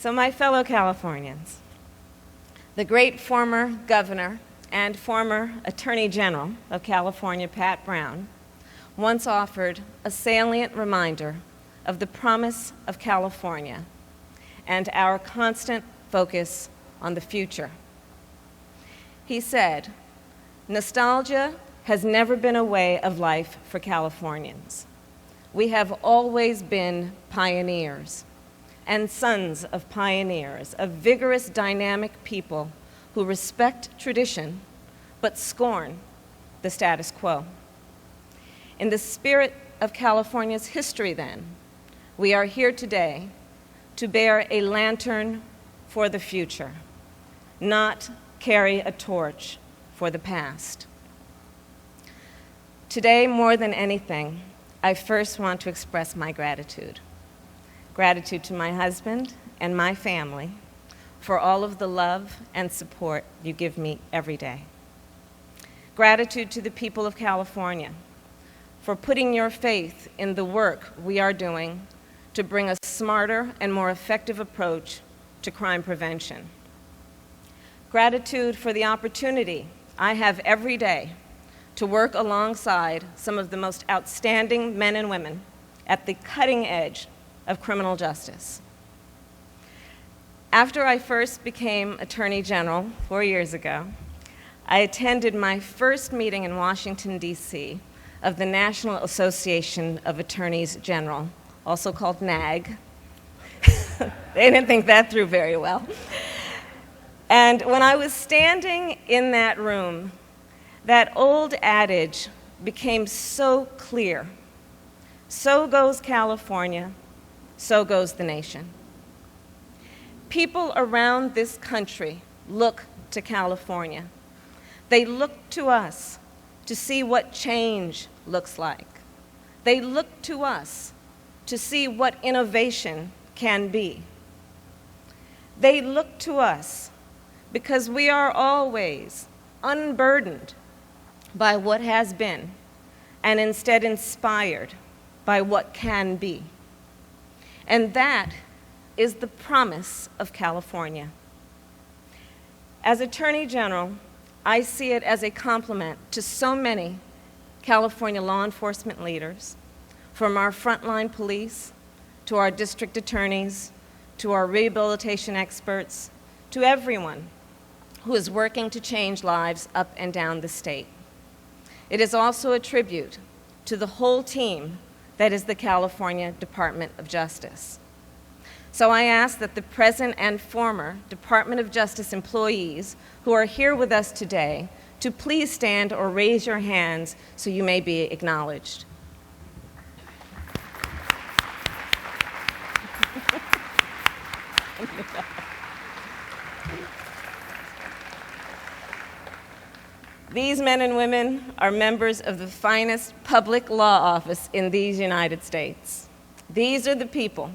So my fellow Californians, the great former governor and former Attorney General of California, Pat Brown, once offered a salient reminder of the promise of California and our constant focus on the future. He said, "Nostalgia has never been a way of life for Californians. We have always been pioneers and sons of pioneers, of vigorous, dynamic people who respect tradition but scorn the status quo." In the spirit of California's history, then, we are here today to bear a lantern for the future, not carry a torch for the past. Today, more than anything, I first want to express my gratitude. Gratitude to my husband and my family for all of the love and support you give me every day. Gratitude to the people of California for putting your faith in the work we are doing to bring a smarter and more effective approach to crime prevention. Gratitude for the opportunity I have every day to work alongside some of the most outstanding men and women at the cutting edge of criminal justice. After I first became Attorney General 4 years ago, I attended my first meeting in Washington, D.C. of the National Association of Attorneys General, also called NAG. They didn't think that through very well. And when I was standing in that room, that old adage became so clear. So goes California, so goes the nation. People around this country look to California. They look to us to see what change looks like. They look to us to see what innovation can be. They look to us because we are always unburdened by what has been and instead inspired by what can be. And that is the promise of California. As Attorney General, I see it as a compliment to so many California law enforcement leaders, from our frontline police, to our district attorneys, to our rehabilitation experts, to everyone who is working to change lives up and down the state. It is also a tribute to the whole team that is the California Department of Justice. So I ask that the present and former Department of Justice employees who are here with us today to please stand or raise your hands so you may be acknowledged. These men and women are members of the finest public law office in these United States. These are the people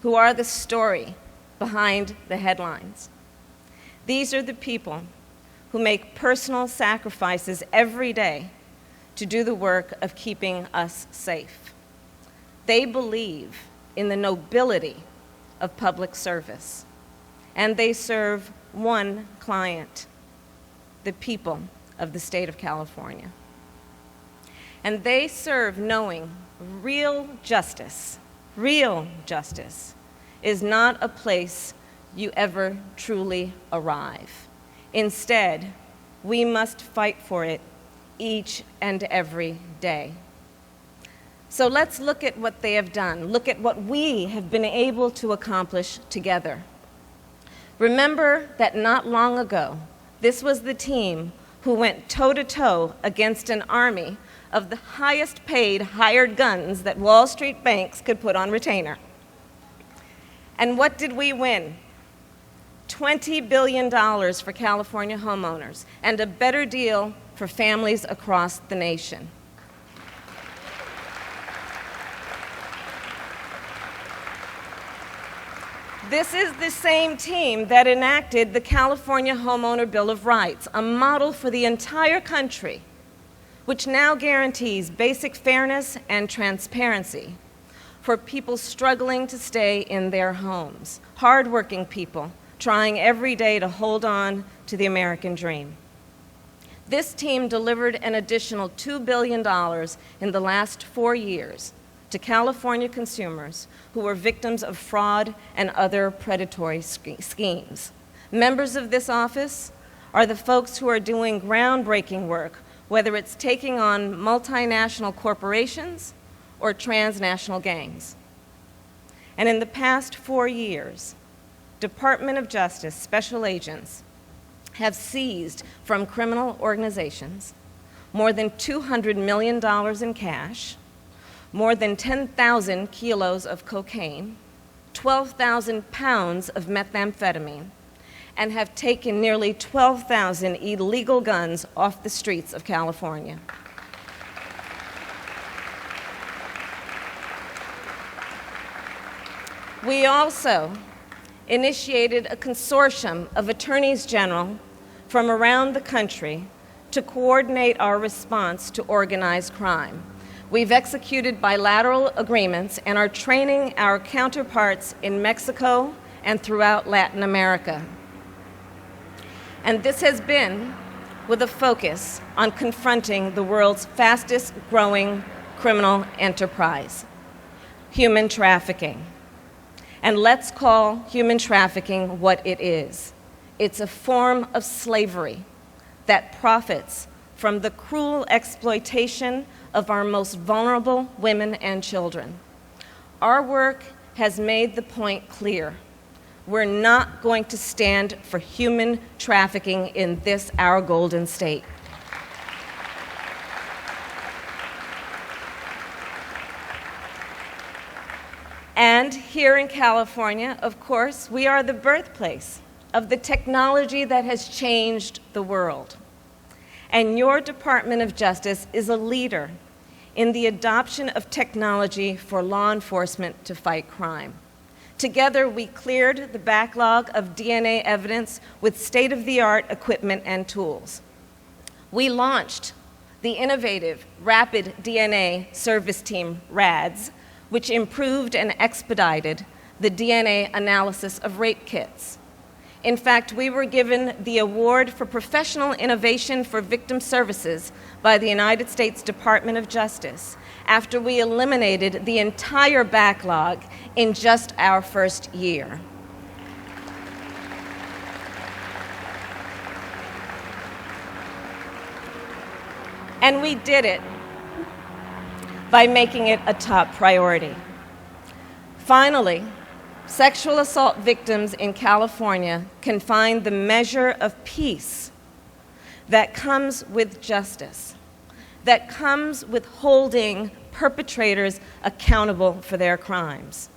who are the story behind the headlines. These are the people who make personal sacrifices every day to do the work of keeping us safe. They believe in the nobility of public service, and they serve one client, the people of the state of California. And they serve knowing real justice is not a place you ever truly arrive. Instead, we must fight for it each and every day. So let's look at what they have done. Look at what we have been able to accomplish together. Remember that not long ago, this was the team who went toe-to-toe against an army of the highest paid hired guns that Wall Street banks could put on retainer. And what did we win? $20 billion for California homeowners and a better deal for families across the nation. This is the same team that enacted the California Homeowner Bill of Rights, a model for the entire country, which now guarantees basic fairness and transparency for people struggling to stay in their homes, hardworking people trying every day to hold on to the American dream. This team delivered an additional $2 billion in the last 4 years to California consumers who were victims of fraud and other predatory schemes. Members of this office are the folks who are doing groundbreaking work, whether it's taking on multinational corporations or transnational gangs. And in the past 4 years, Department of Justice special agents have seized from criminal organizations more than $200 million in cash, more than 10,000 kilos of cocaine, 12,000 pounds of methamphetamine, and have taken nearly 12,000 illegal guns off the streets of California. We also initiated a consortium of attorneys general from around the country to coordinate our response to organized crime. We've executed bilateral agreements and are training our counterparts in Mexico and throughout Latin America. And this has been with a focus on confronting the world's fastest growing criminal enterprise, human trafficking. And let's call human trafficking what it is. It's a form of slavery that profits from the cruel exploitation of our most vulnerable women and children. Our work has made the point clear. We're not going to stand for human trafficking in this, our golden state. And here in California, of course, we are the birthplace of the technology that has changed the world. And your Department of Justice is a leader in the adoption of technology for law enforcement to fight crime. Together, we cleared the backlog of DNA evidence with state-of-the-art equipment and tools. We launched the innovative Rapid DNA Service Team, RADS, which improved and expedited the DNA analysis of rape kits. In fact, we were given the Award for Professional Innovation for Victim Services by the United States Department of Justice after we eliminated the entire backlog in just our first year. And we did it by making it a top priority. Finally, sexual assault victims in California can find the measure of peace that comes with justice, that comes with holding perpetrators accountable for their crimes.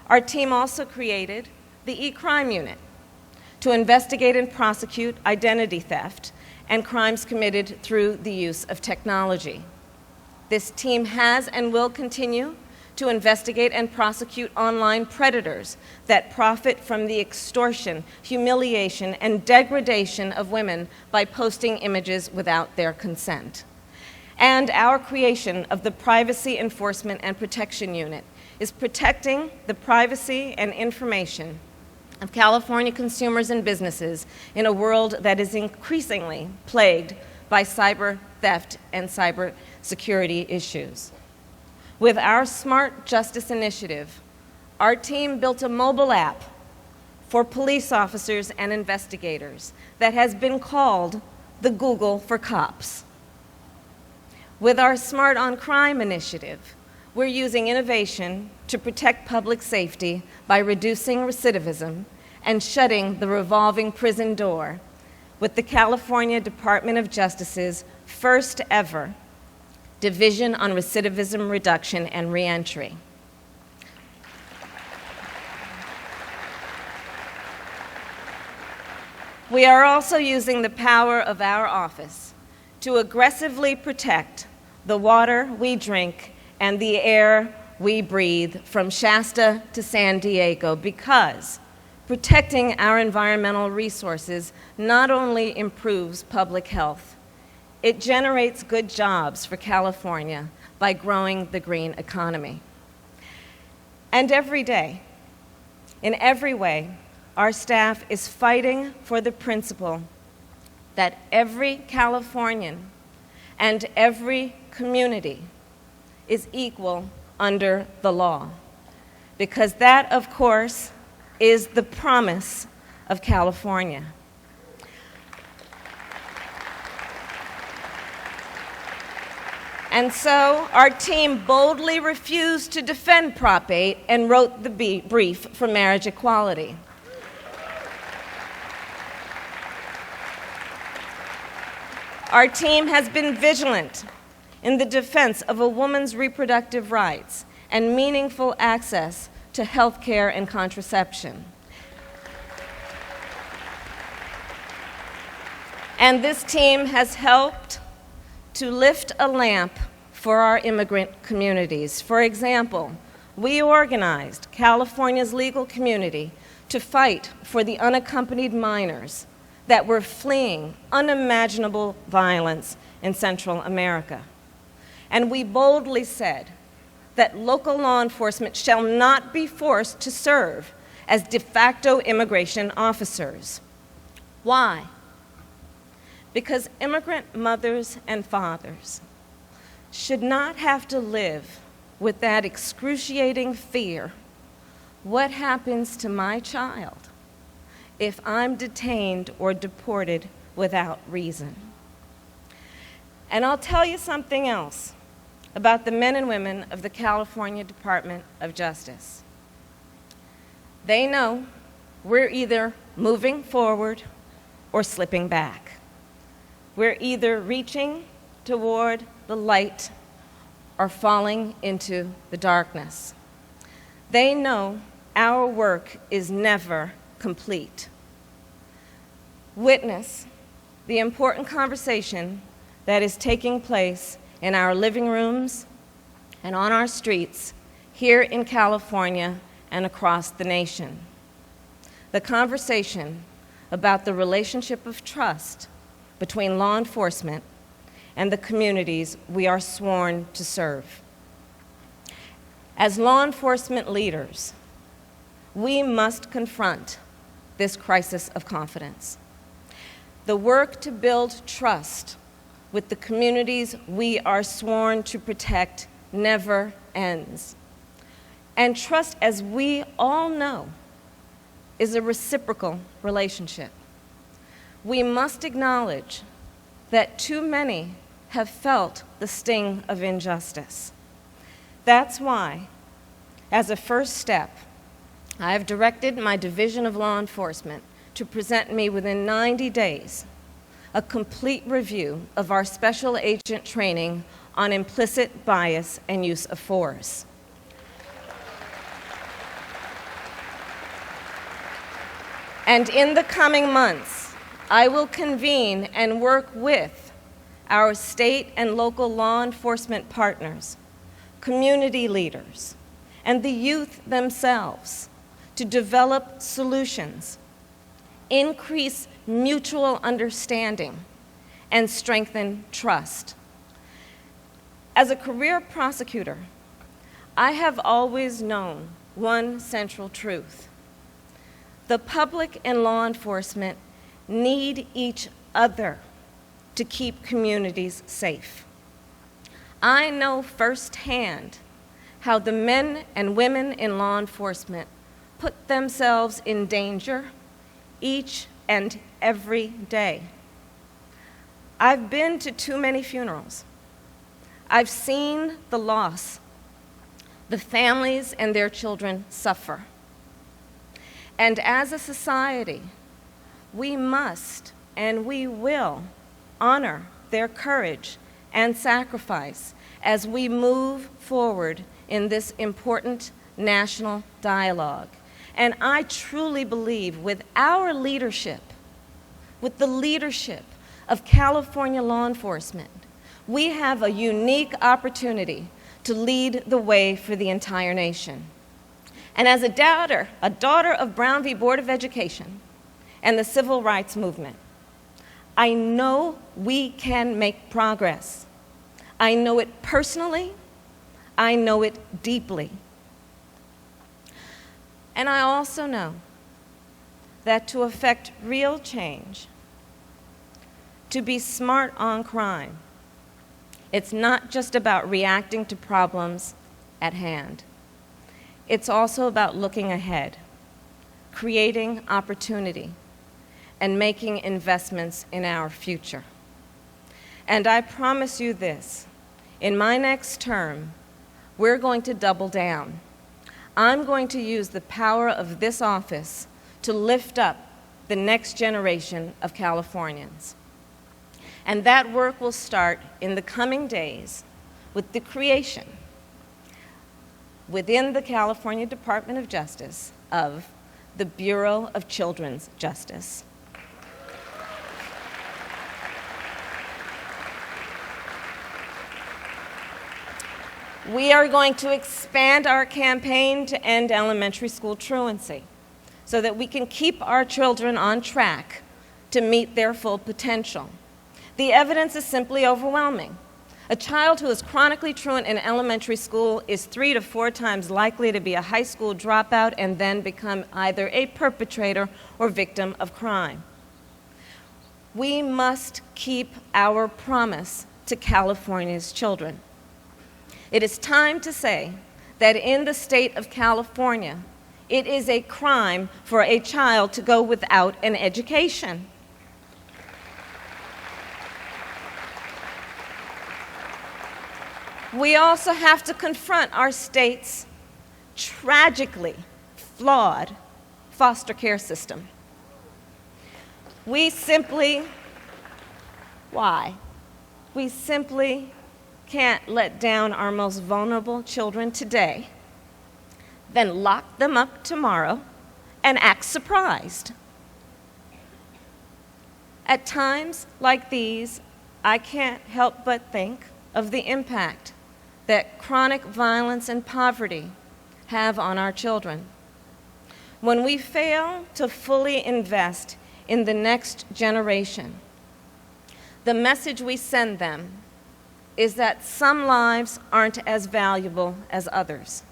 Our team also created the E-Crime Unit to investigate and prosecute identity theft and crimes committed through the use of technology. This team has and will continue to investigate and prosecute online predators that profit from the extortion, humiliation, and degradation of women by posting images without their consent. And our creation of the Privacy Enforcement and Protection Unit is protecting the privacy and information of California consumers and businesses in a world that is increasingly plagued by cyber theft and cyber security issues. With our Smart Justice Initiative, our team built a mobile app for police officers and investigators that has been called the Google for Cops. With our Smart on Crime initiative, we're using innovation to protect public safety by reducing recidivism and shutting the revolving prison door with the California Department of Justice's first ever Division on Recidivism Reduction and Reentry. We are also using the power of our office to aggressively protect the water we drink and the air we breathe from Shasta to San Diego, because protecting our environmental resources not only improves public health, it generates good jobs for California by growing the green economy. And every day, in every way, our staff is fighting for the principle that every Californian and every community is equal under the law, because that, of course, is the promise of California. And so our team boldly refused to defend Prop 8 and wrote the brief for marriage equality. Our team has been vigilant in the defense of a woman's reproductive rights and meaningful access to health care and contraception. And this team has helped to lift a lamp for our immigrant communities. For example, we organized California's legal community to fight for the unaccompanied minors that were fleeing unimaginable violence in Central America. And we boldly said that local law enforcement shall not be forced to serve as de facto immigration officers. Why? Because immigrant mothers and fathers should not have to live with that excruciating fear: what happens to my child if I'm detained or deported without reason? And I'll tell you something else about the men and women of the California Department of Justice. They know we're either moving forward or slipping back. We're either reaching toward the light or falling into the darkness. They know our work is never complete. Witness the important conversation that is taking place in our living rooms and on our streets here in California and across the nation. The conversation about the relationship of trust between law enforcement and the communities we are sworn to serve. As law enforcement leaders, we must confront this crisis of confidence. The work to build trust with the communities we are sworn to protect never ends. And trust, as we all know, is a reciprocal relationship. We must acknowledge that too many have felt the sting of injustice. That's why, as a first step, I have directed my Division of Law Enforcement to present me within 90 days a complete review of our special agent training on implicit bias and use of force. And in the coming months, I will convene and work with our state and local law enforcement partners, community leaders, and the youth themselves to develop solutions, increase mutual understanding, and strengthen trust. As a career prosecutor, I have always known one central truth: the public and law enforcement need each other to keep communities safe. I know firsthand how the men and women in law enforcement put themselves in danger each and every day. I've been to too many funerals. I've seen the loss. The families and their children suffer. And as a society, we must and we will honor their courage and sacrifice as we move forward in this important national dialogue. And I truly believe with our leadership, with the leadership of California law enforcement, we have a unique opportunity to lead the way for the entire nation. And as a daughter of Brown v. Board of Education and the Civil Rights Movement, I know we can make progress. I know it personally. I know it deeply. And I also know that to effect real change, to be smart on crime, it's not just about reacting to problems at hand. It's also about looking ahead, creating opportunity, and making investments in our future. And I promise you this, in my next term, we're going to double down. I'm going to use the power of this office to lift up the next generation of Californians. And that work will start in the coming days with the creation, within the California Department of Justice, of the Bureau of Children's Justice. We are going to expand our campaign to end elementary school truancy so that we can keep our children on track to meet their full potential. The evidence is simply overwhelming. A child who is chronically truant in elementary school is 3 to 4 times likely to be a high school dropout and then become either a perpetrator or victim of crime. We must keep our promise to California's children. It is time to say that in the state of California, it is a crime for a child to go without an education. We also have to confront our state's tragically flawed foster care system. We simply can't let down our most vulnerable children today, then lock them up tomorrow and act surprised. At times like these, I can't help but think of the impact that chronic violence and poverty have on our children. When we fail to fully invest in the next generation, the message we send them is that some lives aren't as valuable as others.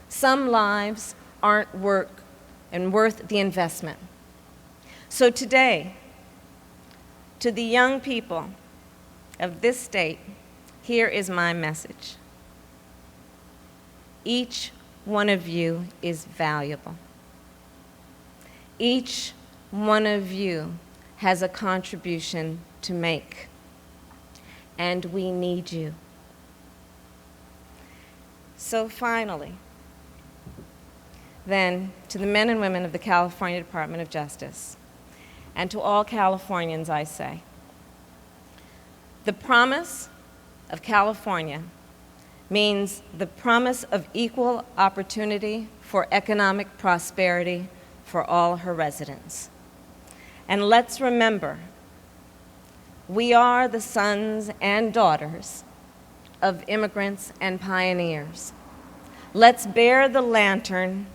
Some lives aren't worth the investment. So today, to the young people of this state, here is my message. Each one of you is valuable. Each one of you has a contribution to make. And we need you. So finally, then, to the men and women of the California Department of Justice, and to all Californians, I say, the promise of California means the promise of equal opportunity for economic prosperity for all her residents. And let's remember, we are the sons and daughters of immigrants and pioneers. Let's bear the lantern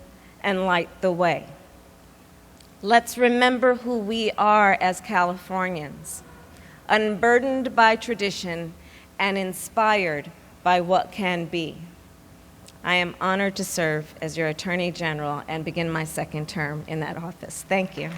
and light the way. Let's remember who we are as Californians, unburdened by tradition and inspired by what can be. I am honored to serve as your Attorney General and begin my second term in that office. Thank you.